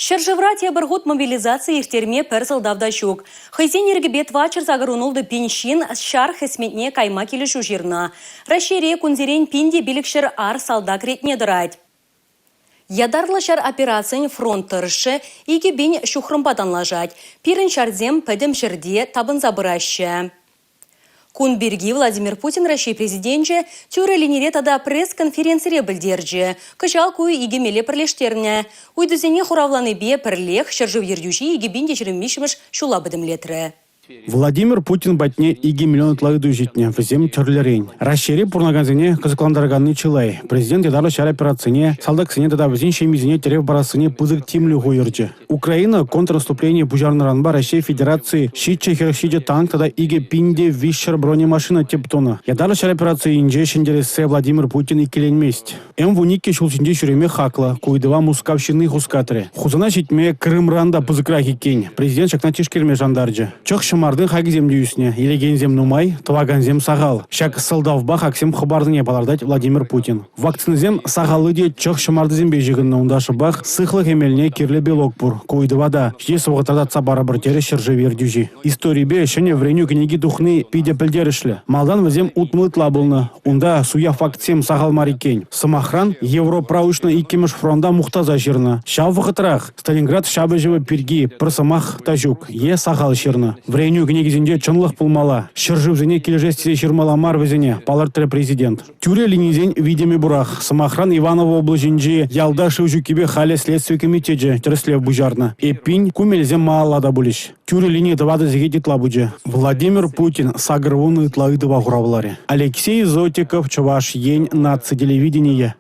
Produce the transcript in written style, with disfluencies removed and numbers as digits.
Шыржывратия бірғыт мобилизация ихтерме пәрсілдавда шук. Хайзен ергебет вачыр загырунылды пиншин шар хесметне кайма келішу жирна. Рашере күнзерен пинде білікшір ар салдак ретне дырайд. Ядарлы шар операциян фронт тұрышы иге бен шухрымпадан лажать. Пирін шардзем пәдім шырде табын забырашы. Кунберги Владимир Путин Россия президенті тюрі линеретада пресс-конференция білдерді. Кышал куй игемеле пірлештеріне. Уйдызене хуравланы бе пірлех шыржыв ердюші игебінде жүріммешіміш шула бідімлетрі. Владимир Путин батне 2 миллион тлайды житне візем түрлерін. Расшири пурнаганзене қызықландарганны чылай. Президент едарлы шар операцияне салдаксыне дада візен шемизіне терев барасыне пызык тимлі ғойырды. Украина контрнаступление пужарныранба Россия Федерации шитче хершиде танк тада иге пинде вишер бронемашина тептона. Едарлы шар операция инже шендересе Владимир Путин и келенместь. Эм вунике шулчинде шуреме хакла, куйдыва мускавщины хускатыры. Хузана шитме Крымранда пызыкрахи кень. Президент шакна тишкерме жандарджы. Шымардың хагизем дүйісіне, елегензем нумай, тываганзем сағал. Шак сылдавба хаксем хабардыне балардать Владимир Путин. Вакцинызем сағалы де чық шымардызем бейжігінна ундашы бақ сықлық емеліне керлі белок бұр. Койдывада, жде соғытардатса бара біртері шыржы вердюжі. Истории бе шыне вреню книги духны пиде пілдерішлі. Малдан візем утмылт лабылны. Унда суя фактсем сағал марикен. Самахран Европраушна иккеміш фронда мұқтаза жирна. Шав вғытырақ Сталинград шабы живы пирги пырсымақ тажук. Е сағал ширна. Вреню книгизінде чынлық пулмала. Шыржывзене кележестізе шырмаламар візене. Палыртыры президент. Тюре линизен видеме бурах. Самахран Иваново облажинжи ялда шывжукебе хале следствие комитеже терслев бужарна. Эпинь кумельзем маалада булиш. Тюре линии давады зегетит лабуджи. Владимир Путин сагрвуны тлаидыва гуравларе. Алексей Зотиков, Чуваш Ень, наци телевидение.